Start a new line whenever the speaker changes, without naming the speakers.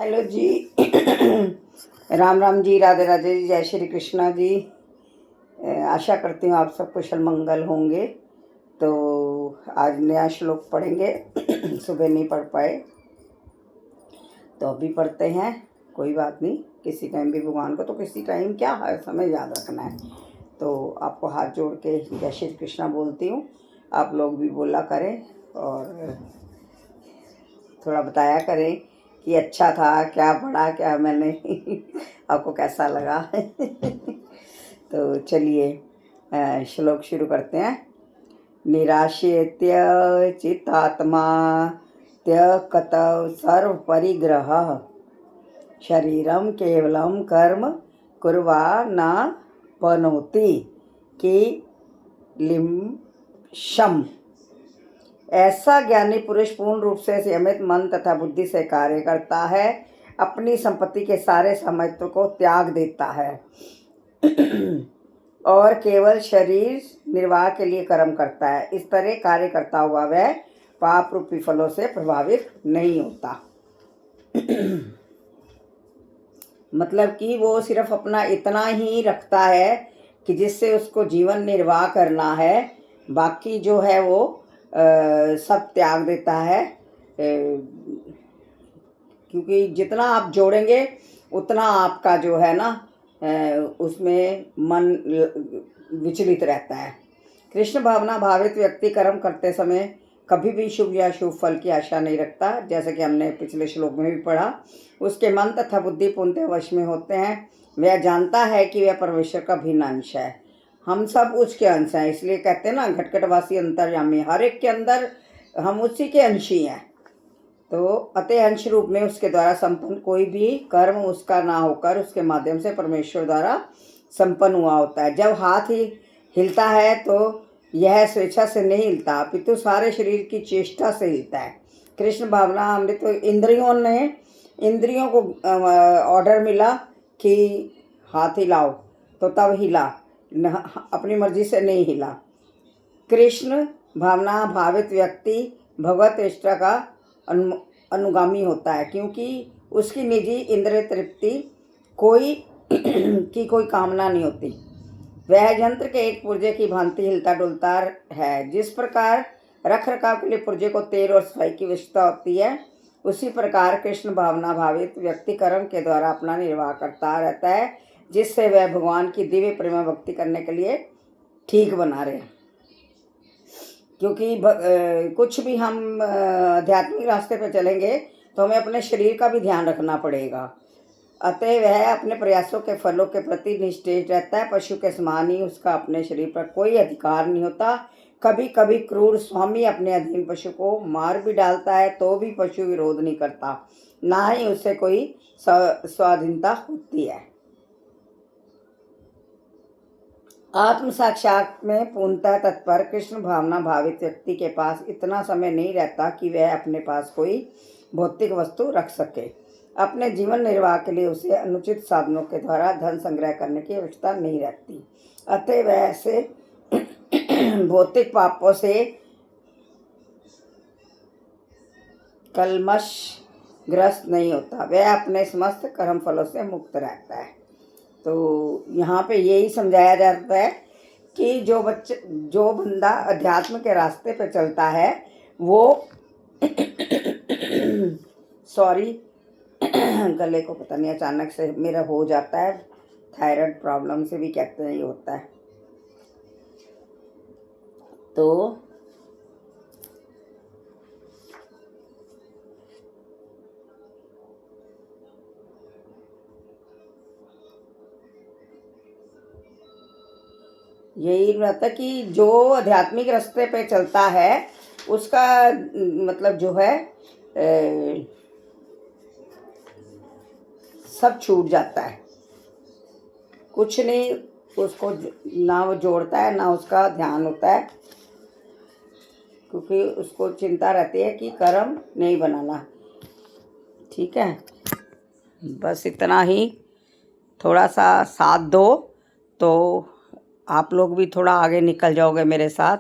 Hello जी। राम राम जी, राधे राधे जी, जय श्री कृष्णा जी। आशा करती हूँ आप सब कुशल मंगल होंगे। तो आज नया श्लोक पढ़ेंगे। सुबह नहीं पढ़ पाए तो अभी पढ़ते हैं, कोई बात नहीं। किसी टाइम भी भगवान को तो किसी टाइम क्या हर समय याद रखना है। तो आपको हाथ जोड़ के जय श्री कृष्णा बोलती हूँ, आप लोग भी बोला करें और थोड़ा बताया करें कि अच्छा था, क्या पढ़ा, क्या मैंने आपको कैसा लगा। तो चलिए श्लोक शुरू करते हैं। निराशेत्य चित्तात्मा त्यक्तौ सर्वपरिग्रह शरीरम केवलम कर्म कुर्वा न पनोति कि लिम्शम। ऐसा ज्ञानी पुरुष पूर्ण रूप से संयमित मन तथा बुद्धि से कार्य करता है, अपनी संपत्ति के सारे सामर्थ्य को त्याग देता है और केवल शरीर निर्वाह के लिए कर्म करता है। इस तरह कार्य करता हुआ वह पाप रूपी फलों से प्रभावित नहीं होता। मतलब कि वो सिर्फ अपना इतना ही रखता है कि जिससे उसको जीवन निर्वाह करना है, बाकी जो है वो सब त्याग देता है। क्योंकि जितना आप जोड़ेंगे उतना आपका जो है ना उसमें मन विचलित रहता है। कृष्ण भावना भावित व्यक्ति कर्म करते समय कभी भी शुभ या शुभ फल की आशा नहीं रखता, जैसे कि हमने पिछले श्लोक में भी पढ़ा। उसके मन तथा बुद्धि पूर्णतः वश में होते हैं। वह जानता है कि वह परमेश्वर का भिन्न अंश है। हम सब उसके अंश हैं, इसलिए कहते हैं ना घटघटवासी अंतर्यामी। हर एक के अंदर हम उसी के अंश ही हैं। तो अतः अंश रूप में उसके द्वारा संपन्न कोई भी कर्म उसका ना होकर उसके माध्यम से परमेश्वर द्वारा संपन्न हुआ होता है। जब हाथ ही हिलता है तो यह स्वेच्छा से नहीं हिलता, अपितु सारे शरीर की चेष्टा से हिलता है। कृष्ण भावना अमृत तो इंद्रियों को ऑर्डर मिला कि हाथ हिलाओ तो तब हिला, अपनी मर्जी से नहीं हिला। कृष्ण भावना भावित व्यक्ति भगवत इष्टा का अनुगामी होता है, क्योंकि उसकी निजी इंद्रिय तृप्ति की कोई कामना नहीं होती। वह यंत्र के एक पुर्जे की भांति हिलता डुलता है। जिस प्रकार रख रखाव के लिए पुर्जे को तेल और सफाई की आवश्यकता होती है, उसी प्रकार कृष्ण भावना भावित व्यक्ति कर्म के द्वारा अपना निर्वाह करता रहता है, जिससे वह भगवान की दिव्य प्रेम भक्ति करने के लिए ठीक बना रहे। क्योंकि कुछ भी हम आध्यात्मिक रास्ते पर चलेंगे तो हमें अपने शरीर का भी ध्यान रखना पड़ेगा। अतः वह अपने प्रयासों के फलों के प्रति निश्चेत रहता है। पशु के समान ही उसका अपने शरीर पर कोई अधिकार नहीं होता। कभी कभी क्रूर स्वामी अपने अधीन पशु को मार भी डालता है तो भी पशु विरोध नहीं करता, ना ही उसे कोई स्वाधीनता होती है। आत्म साक्षात में पूर्णतः तत्पर कृष्ण भावना भावित व्यक्ति के पास इतना समय नहीं रहता कि वह अपने पास कोई भौतिक वस्तु रख सके। अपने जीवन निर्वाह के लिए उसे अनुचित साधनों के द्वारा धन संग्रह करने की आवश्यकता नहीं रहती। अतः वह ऐसे भौतिक पापों से कलमश ग्रस्त नहीं होता। वह अपने समस्त कर्म फलों से मुक्त रहता है। तो यहाँ पे यही समझाया जाता है कि जो बंदा अध्यात्म के रास्ते पे चलता है वो सॉरी गले को पता नहीं अचानक से मेरा हो जाता है, थायराइड प्रॉब्लम से भी कहते हैं ये होता है। तो यही रहता कि जो आध्यात्मिक रास्ते पे चलता है उसका मतलब जो है सब छूट जाता है। कुछ नहीं उसको ना वो जोड़ता है ना उसका ध्यान होता है, क्योंकि उसको चिंता रहती है कि कर्म नहीं बनाना। ठीक है, बस इतना ही। थोड़ा सा साथ दो तो आप लोग भी थोड़ा आगे निकल जाओगे मेरे साथ।